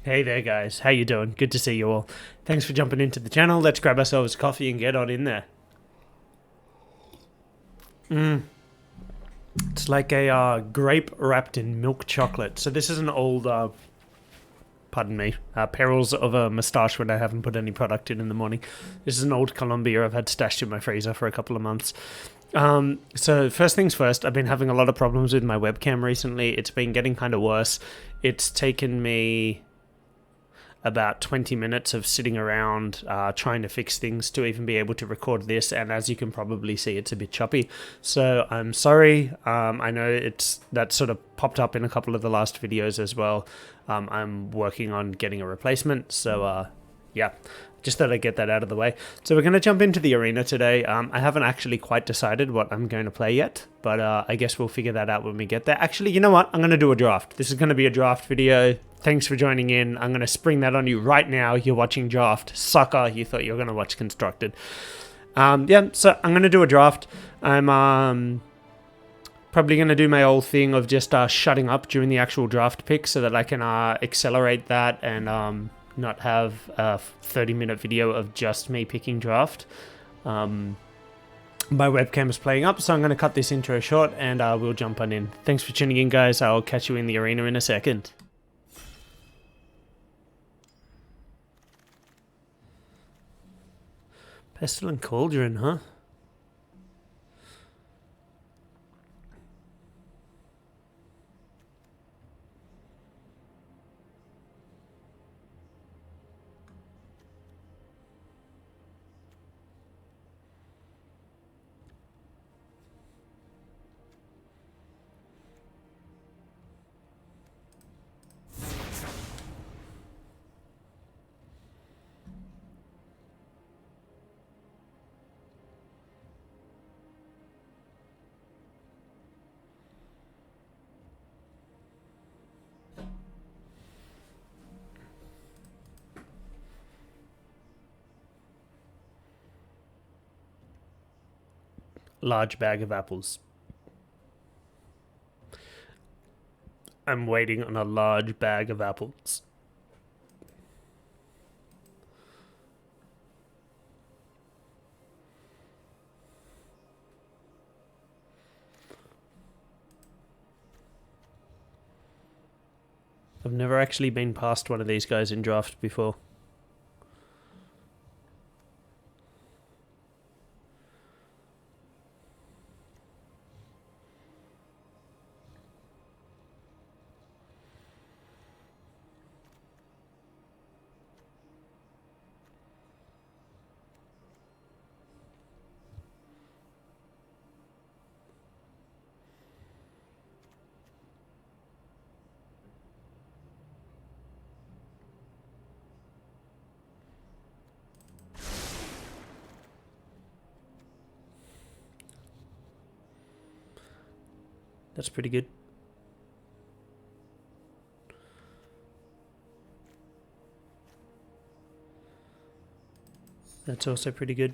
Hey there guys, how you doing? Good to see you all. Thanks for jumping into the channel. Let's grab ourselves coffee and get on in there. It's like a grape wrapped in milk chocolate. So this is an old, pardon me, perils of a moustache when I haven't put any product in the morning. This is an old Columbia I've had stashed in my freezer for a couple of months. So first things first, I've been having a lot of problems with my webcam recently. It's been getting kind of worse. It's taken me about 20 minutes of sitting around trying to fix things to even be able to record this, and as you can probably see, it's a bit choppy, so I'm sorry. I know that sort of popped up in a couple of the last videos as well. I'm working on getting a replacement, so yeah, just thought I'd get that out of the way. So we're going to jump into the arena today. I haven't actually quite decided what I'm going to play yet, but I guess we'll figure that out when we get there. Actually, you know what? I'm going to do a draft. This is going to be a draft video. Thanks for joining in. I'm going to spring that on you right now. You're watching draft. Sucker, you thought you were going to watch constructed. Yeah, so I'm going to do a draft. I'm probably going to do my old thing of just shutting up during the actual draft pick so that I can accelerate that and not have a 30-minute video of just me picking draft. My webcam is playing up, so I'm going to cut this intro short and we'll jump on in. Thanks for tuning in, guys. I'll catch you in the arena in a second. Pestilent Cauldron, huh? Large bag of apples. I'm waiting on a large bag of apples. I've never actually been past one of these guys in draft before. That's pretty good. That's also pretty good.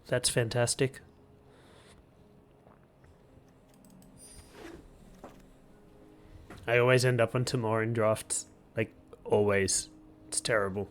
That's fantastic. I always end up on Timor in drafts. Like, always. It's terrible.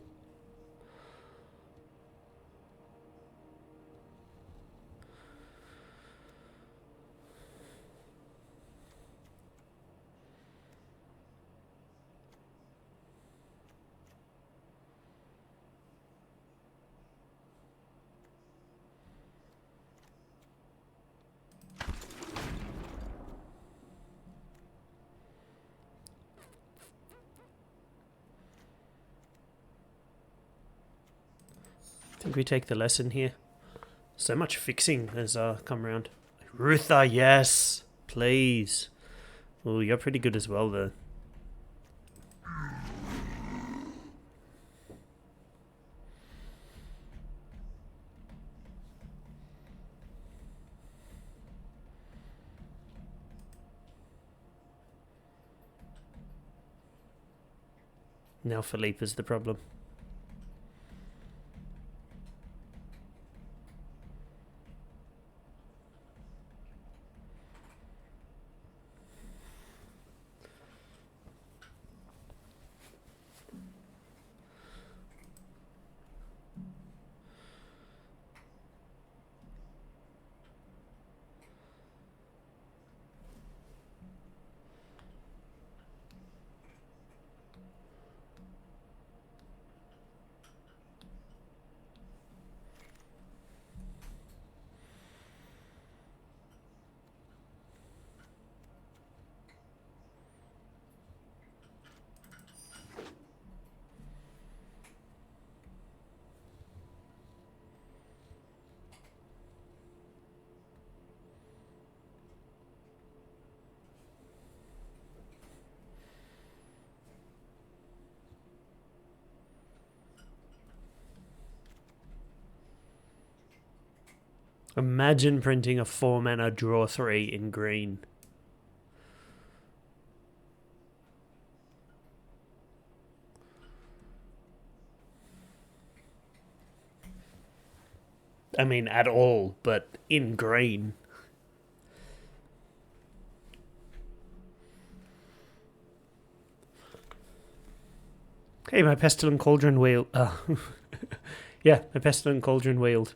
I think we take the lesson here. So much fixing has come around. Rutha, yes! Please. Oh, you're pretty good as well, though. Now Philippe is the problem. Imagine printing a 4-mana draw 3 in green. I mean, at all, but in green. Hey, my Pestilent Cauldron wheel. Yeah, my Pestilent Cauldron wheeled.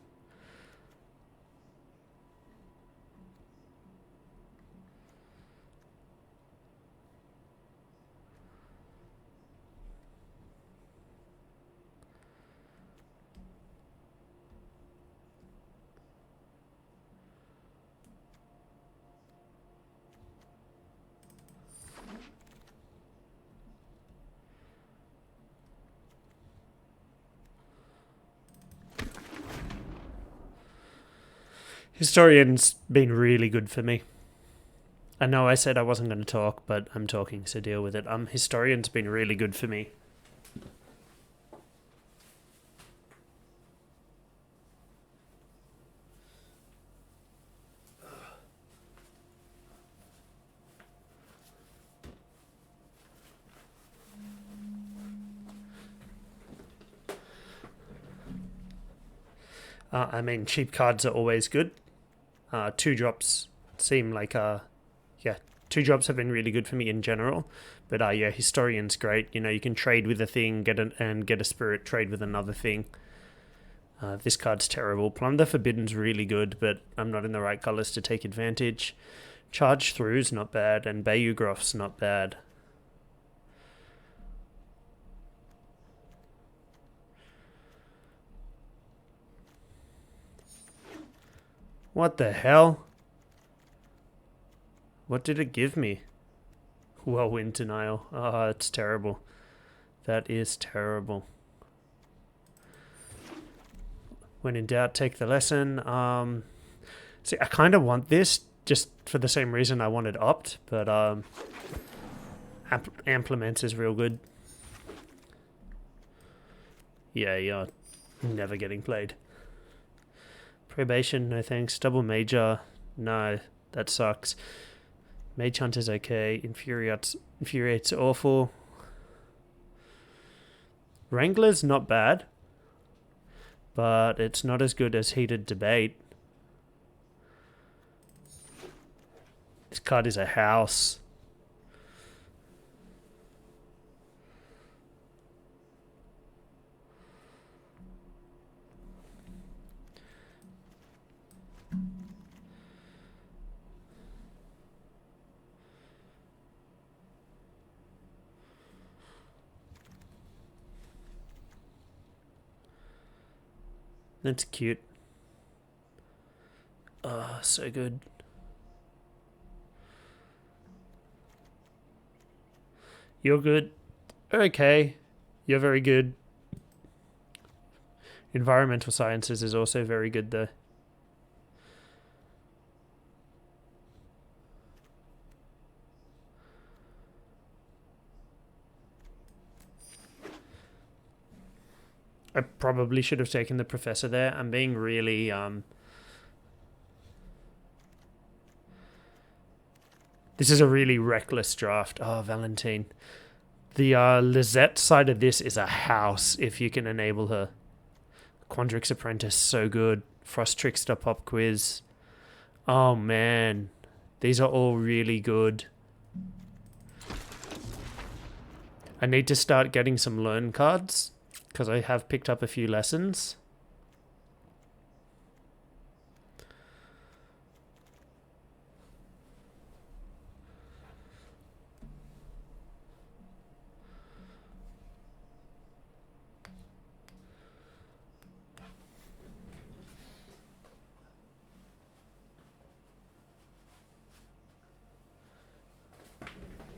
Historian's been really good for me. I know I said I wasn't going to talk, but I'm talking, so deal with it. Historian's been really good for me. I mean, cheap cards are always good. 2-drops seem like, yeah, 2-drops have been really good for me in general. But yeah, Historian's great. You know, you can trade with a thing, get a spirit, trade with another thing. This card's terrible. Plunder Forbidden's really good, but I'm not in the right colors to take advantage. Charge Through's not bad, and Bayugroff's not bad. What the hell? What did it give me? Whirlwind Denial. Oh, it's terrible. That is terrible. When in doubt, take the lesson. See, I kind of want this just for the same reason I wanted Opt, but Implements is real good. Yeah, you're never getting played. Probation, no thanks. Double Major, no, that sucks. Mage Hunter's okay. Infuriate's awful. Wrangler's not bad, but it's not as good as Heated Debate. This card is a house. That's cute. Oh, so good. You're good. Okay. You're very good. Environmental Sciences is also very good, though. I probably should have taken the Professor there. I'm being really, This is a really reckless draft. Oh, Valentine. The Lizette side of this is a house, if you can enable her. Quandrix Apprentice, so good. Frost Trickster Pop Quiz. Oh, man. These are all really good. I need to start getting some learn cards, because I have picked up a few lessons.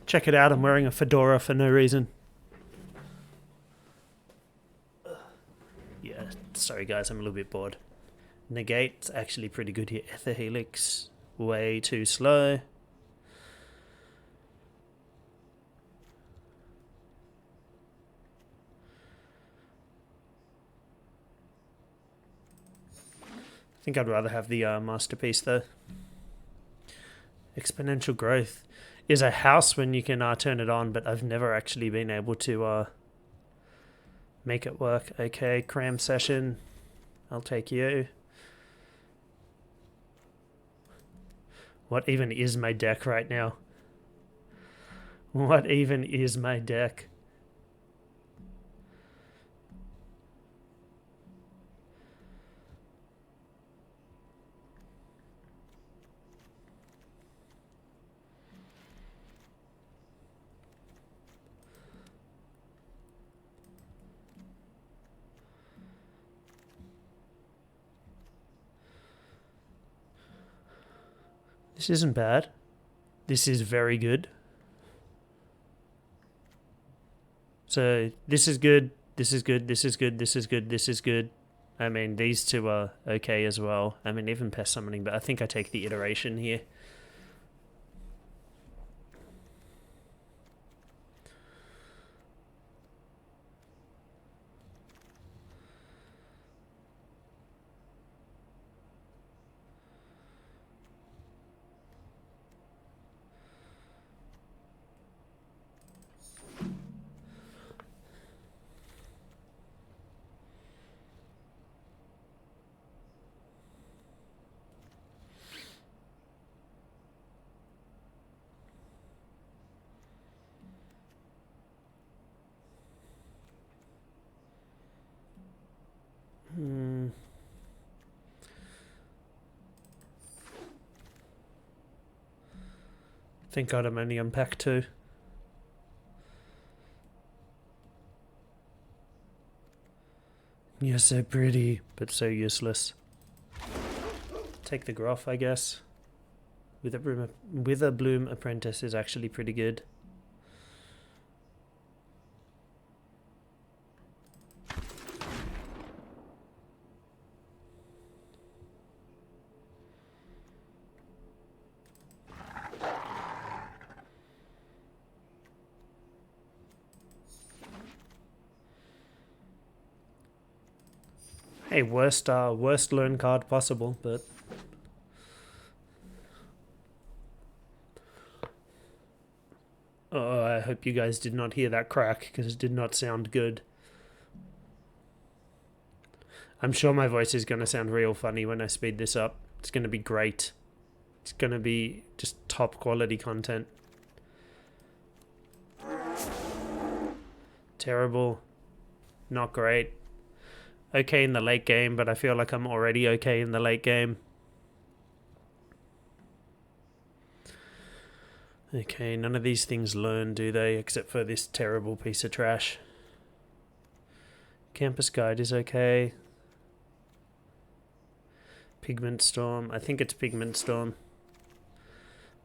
Check it out, I'm wearing a fedora for no reason. Yeah, sorry guys, I'm a little bit bored. Negate's actually pretty good here. Ether Helix, way too slow. think I'd rather have the masterpiece though. Exponential growth is a house when you can turn it on, but I've never actually been able to make it work. Okay, cram session. I'll take you. What even is my deck right now? What even is my deck? This isn't bad. This is very good. So this is good. This is good. This is good. This is good. This is good. I mean, these two are okay as well. I mean, even pest summoning, but I think I take the iteration here. Thank God I'm only on pack 2. You're so pretty, but so useless. Take the Groff, I guess. Wither Bloom Apprentice is actually pretty good. Hey, worst learn card possible, but oh, I hope you guys did not hear that crack because it did not sound good. I'm sure my voice is going to sound real funny when I speed this up. It's going to be great. It's going to be just top quality content. Terrible. Not great. Okay in the late game, but I feel like I'm already okay in the late game. Okay, none of these things learn, do they? Except for this terrible piece of trash. Campus Guide is okay. Pigment Storm. I think it's Pigment Storm.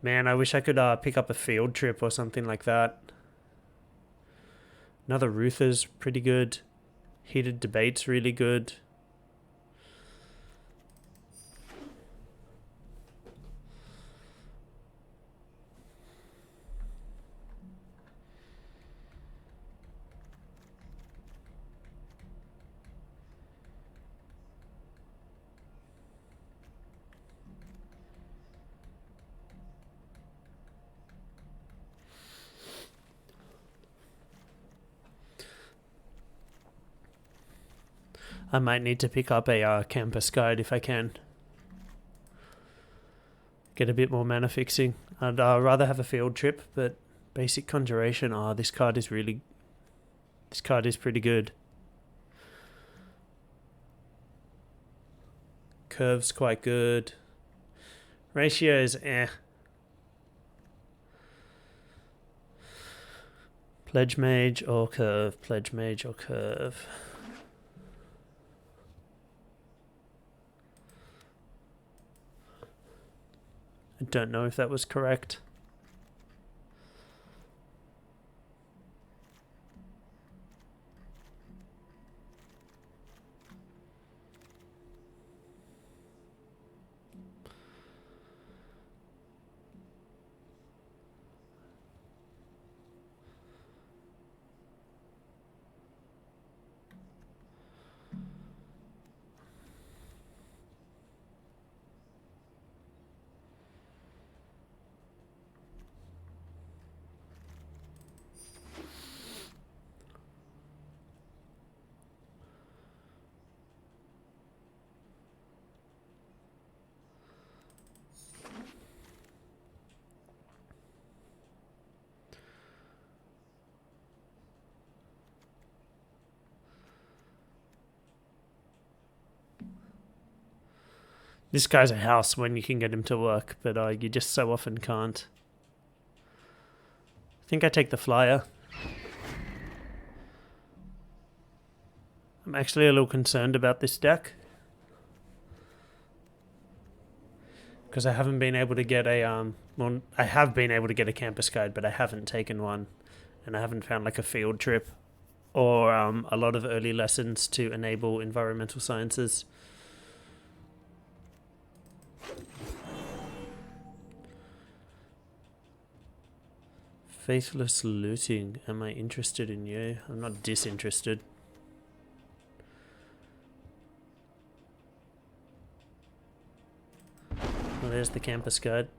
Man, I wish I could pick up a field trip or something like that. Another Ruther's pretty good. Heated Debate's really good. I might need to pick up a campus guide if I can. Get a bit more mana fixing. I'd rather have a field trip, but basic conjuration. Oh, this card is pretty good. Curve's quite good. Ratio is eh. Pledge Mage or Curve. Pledge Mage or Curve. I don't know if that was correct. This guy's a house when you can get him to work, but you just so often can't. I think I take the flyer. I'm actually a little concerned about this deck. Because I haven't been able to get a, well, I have been able to get a campus guide, but I haven't taken one. And I haven't found like a field trip or a lot of early lessons to enable environmental sciences. Faithless looting. Am I interested in you? I'm not disinterested. Well, there's the campus guide.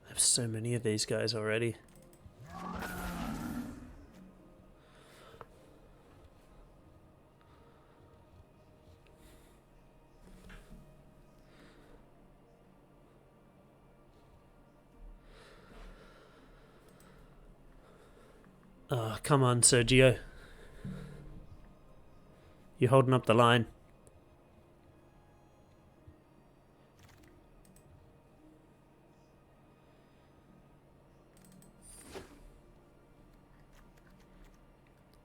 I have so many of these guys already. Oh, come on, Sergio. You're holding up the line.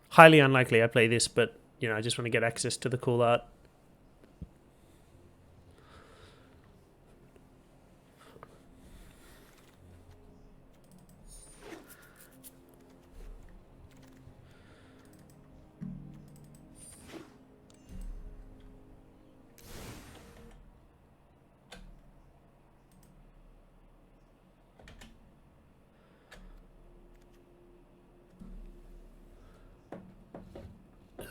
Highly unlikely I play this, but, you know, I just want to get access to the cool art.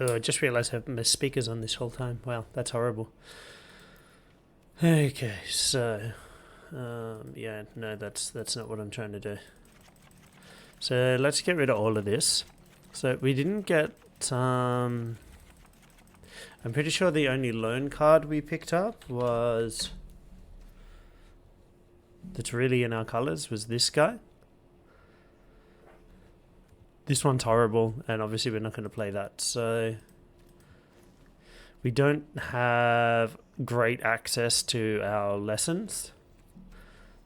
Oh, I just realised I've missed speakers on this whole time. Wow, that's horrible. Okay, so... yeah, no, that's not what I'm trying to do. So let's get rid of all of this. So we didn't get... I'm pretty sure the only loan card we picked up was... that's really in our colours was this guy. This one's horrible, and obviously we're not going to play that. So we don't have great access to our lessons.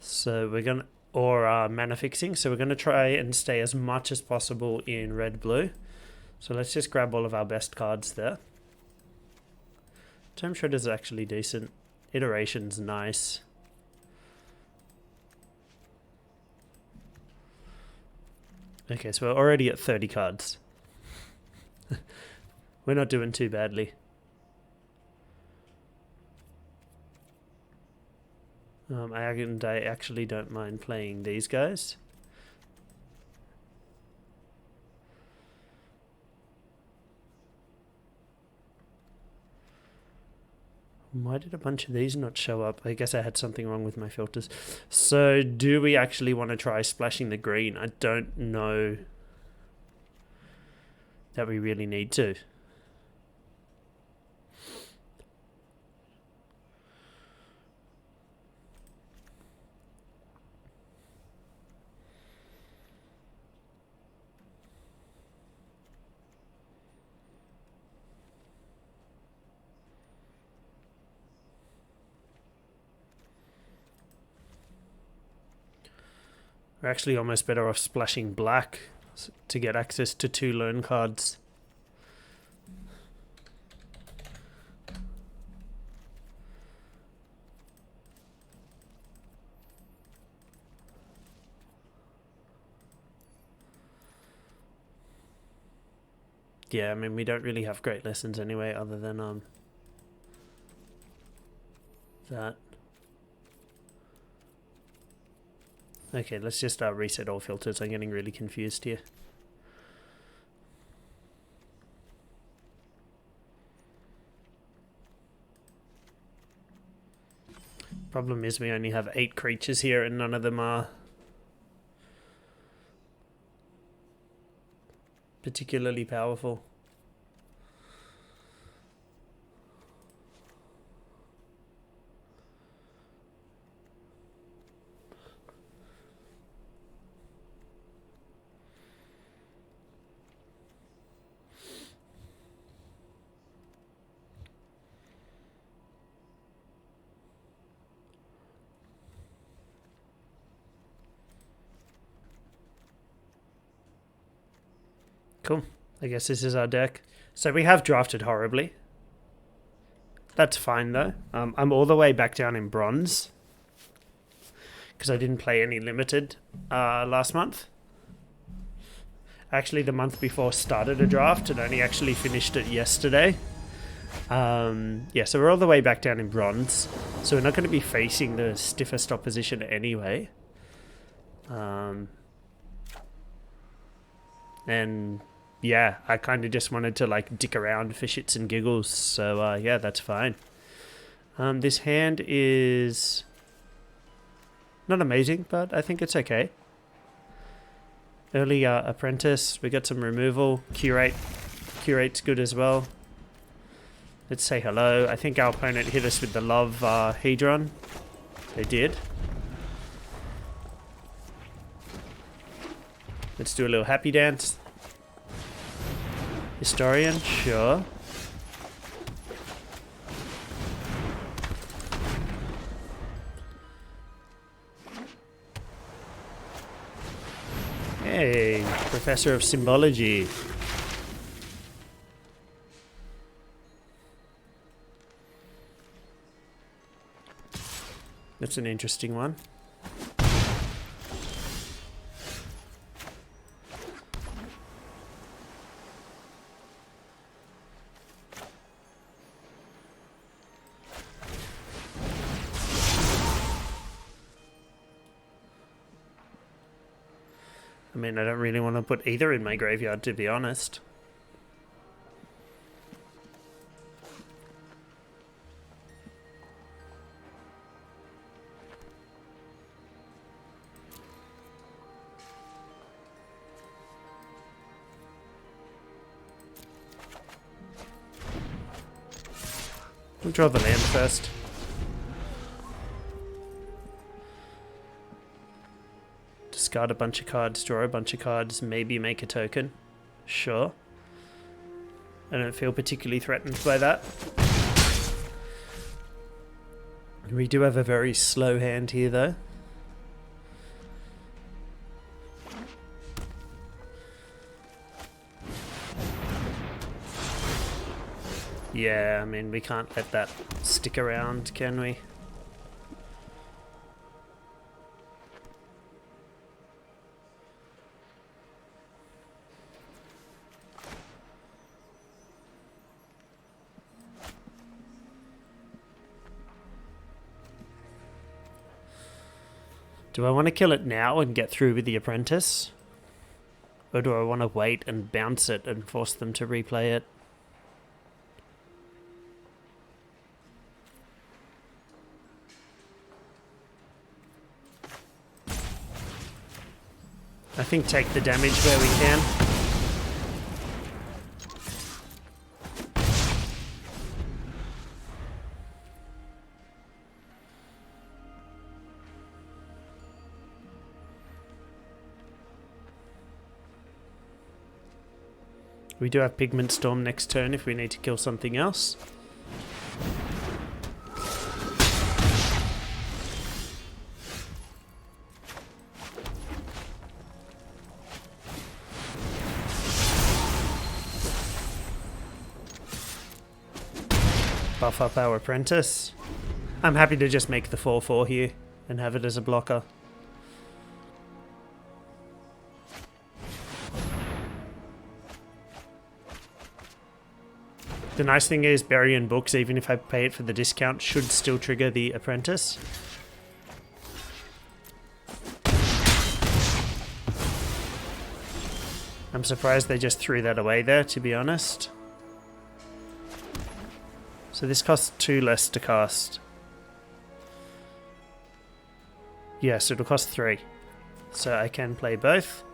So we're going to, or mana fixing. So we're going to try and stay as much as possible in red-blue. So let's just grab all of our best cards there. Term Shredder's actually decent. Iteration's nice. Okay, so we're already at 30 cards. We're not doing too badly. I actually don't mind playing these guys. Why did a bunch of these not show up? I guess I had something wrong with my filters. So do we actually want to try splashing the green? I don't know that we really need to. We're actually almost better off splashing black to get access to 2 loan cards. Yeah, I mean, we don't really have great lessons anyway, other than that. Okay, let's just reset all filters. I'm getting really confused here. Problem is we only have 8 creatures here and none of them are particularly powerful. Cool. I guess this is our deck. So we have drafted horribly. That's fine though. I'm all the way back down in bronze because I didn't play any limited last month. Actually, the month before started a draft and only actually finished it yesterday. Yeah, so we're all the way back down in bronze. So we're not going to be facing the stiffest opposition anyway. And yeah, I kind of just wanted to like dick around for shits and giggles. So yeah, that's fine. This hand is not amazing, but I think it's okay. Early apprentice, we got some removal. Curate's good as well. Let's say hello. I think our opponent hit us with the love Hedron. They did. Let's do a little happy dance. Historian, sure. Hey, Professor of Symbology. That's an interesting one. I mean, I don't really want to put either in my graveyard, to be honest. We'll draw the land first. Discard a bunch of cards, draw a bunch of cards, maybe make a token. Sure. I don't feel particularly threatened by that. We do have a very slow hand here, though. Yeah, I mean, we can't let that stick around, can we? Do I want to kill it now and get through with the apprentice? Or do I want to wait and bounce it and force them to replay it? I think take the damage where we can. We do have Pigment Storm next turn if we need to kill something else. Buff up our apprentice. I'm happy to just make the 4/4 here and have it as a blocker. The nice thing is Burying Books, even if I pay it for the discount, should still trigger the apprentice. I'm surprised they just threw that away there, to be honest. So this costs 2 less to cast. Yes, it'll cost 3. So I can play both.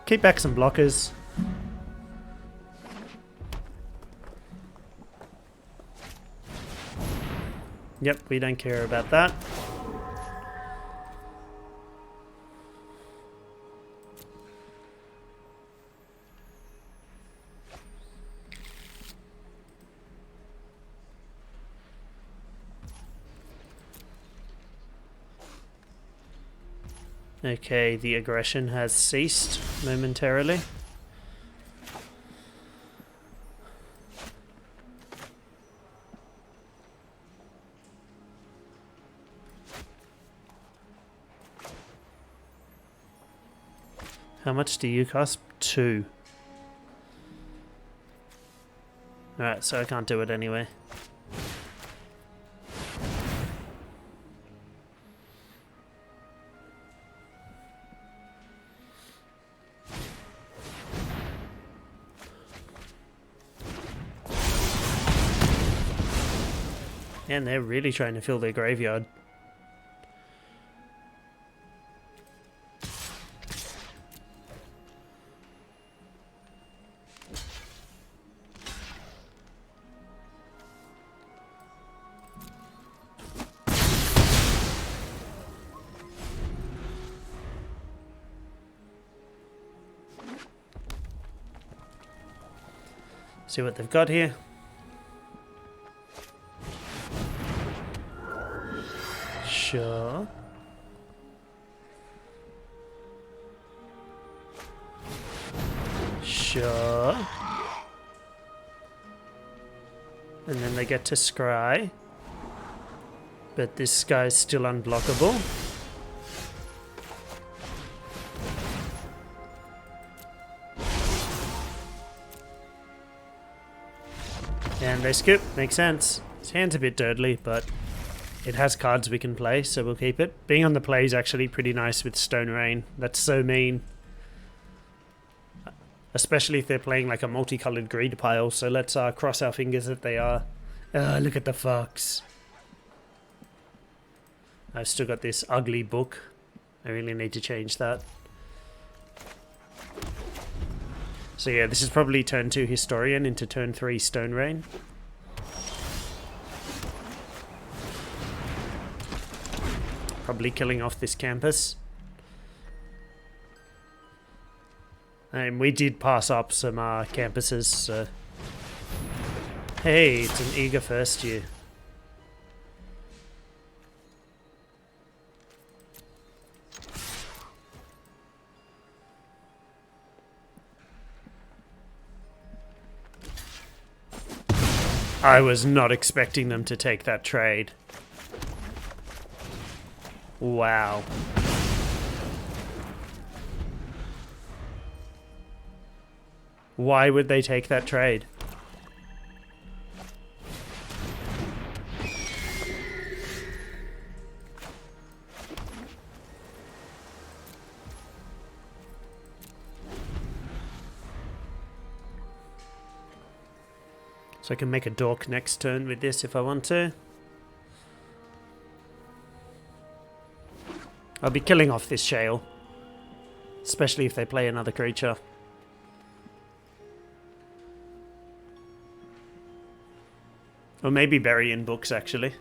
Keep back some blockers. Yep, we don't care about that. Okay, the aggression has ceased momentarily. How much do you cost? 2. Alright, so I can't do it anyway. And they're really trying to fill their graveyard. See what they've got here. Sure. Sure. And then they get to scry. But this guy's still unblockable. And they skip. Makes sense. His hand's a bit dirtly, but it has cards we can play, so we'll keep it. Being on the play is actually pretty nice with Stone Rain. That's so mean. Especially if they're playing like a multicolored greed pile, so let's cross our fingers that they are. Look at the fox. I've still got this ugly book. I really need to change that. So yeah, this is probably turn 2 Historian into turn 3 Stone Rain. Probably killing off this campus. And we did pass up some campuses, so... Hey, it's an eager first year. I was not expecting them to take that trade. Wow. Why would they take that trade? So I can make a dork next turn with this if I want to. I'll be killing off this shale. Especially if they play another creature. Or maybe bury in books, actually.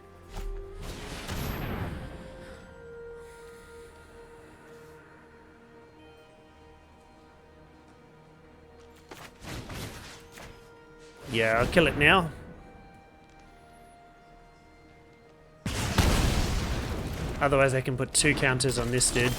Yeah, I'll kill it now. Otherwise I can put 2 counters on this dude.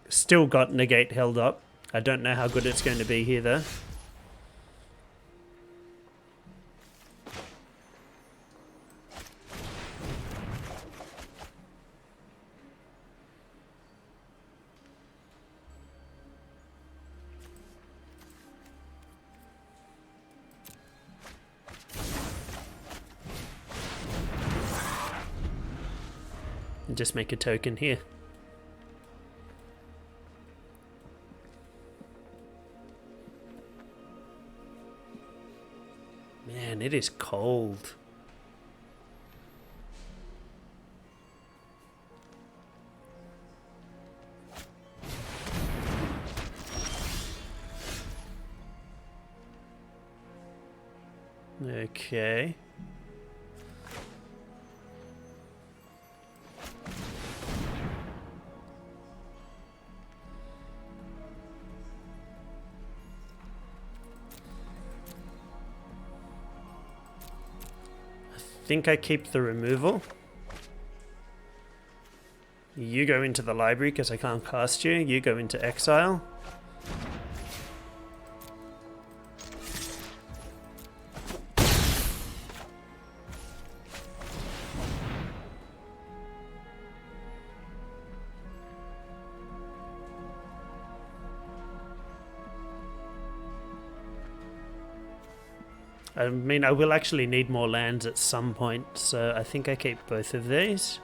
Still got negate held up. I don't know how good it's going to be here though. And just make a token here. Man, it is cold. Okay. think I keep the removal. You go into the library because I can't cast you. You go into exile. I mean, I will actually need more lands at some point, so I think I keep both of these.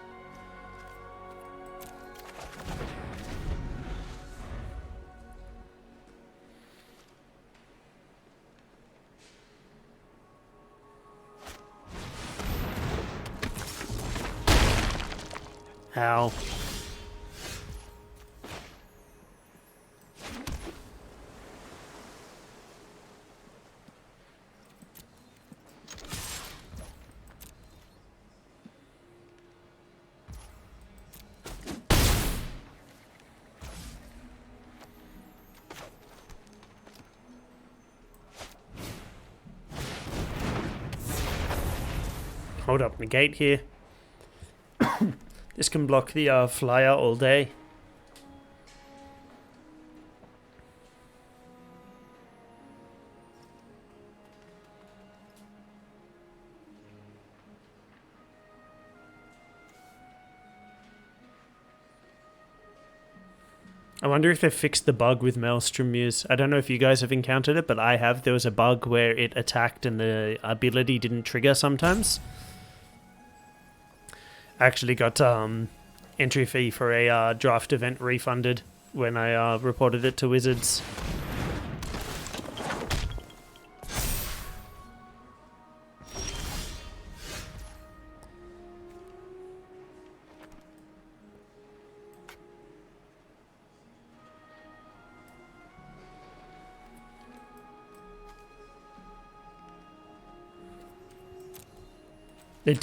Ow. Hold up, negate here. This can block the flyer all day. I wonder if they fixed the bug with Maelstrom Muse. I don't know if you guys have encountered it, but I have. There was a bug where it attacked and the ability didn't trigger sometimes. I actually got entry fee for a draft event refunded when I reported it to Wizards. It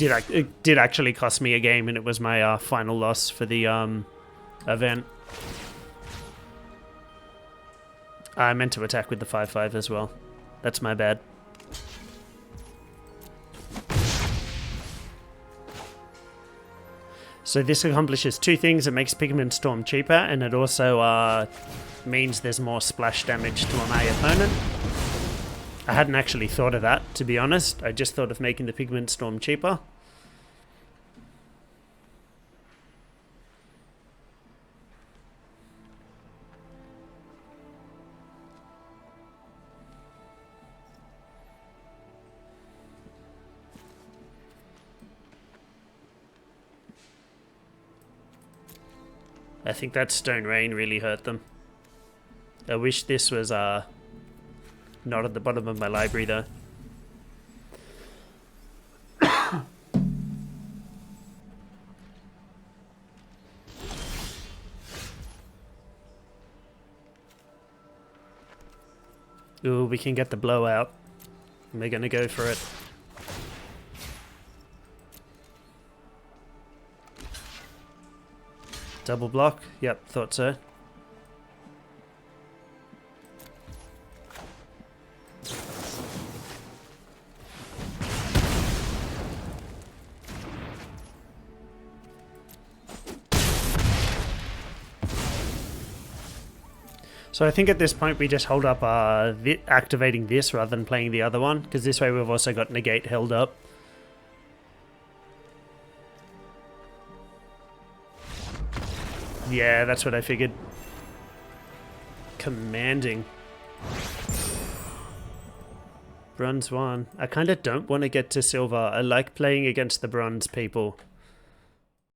did actually cost me a game, and it was my final loss for the event. I meant to attack with the 5/5 as well. That's my bad. So this accomplishes two things. It makes Pigment Storm cheaper, and it also means there's more splash damage to my opponent. I hadn't actually thought of that, to be honest. I just thought of making the Pigment Storm cheaper. I think that Stone Rain really hurt them. I wish this was not at the bottom of my library though. Ooh, we can get the blowout. We're gonna go for it. Double block? Yep, thought so. So I think at this point we just hold up activating this rather than playing the other one, because this way we've also got negate held up. Yeah, that's what I figured. Commanding. Bronze 1. I kind of don't want to get to silver. I like playing against the bronze people.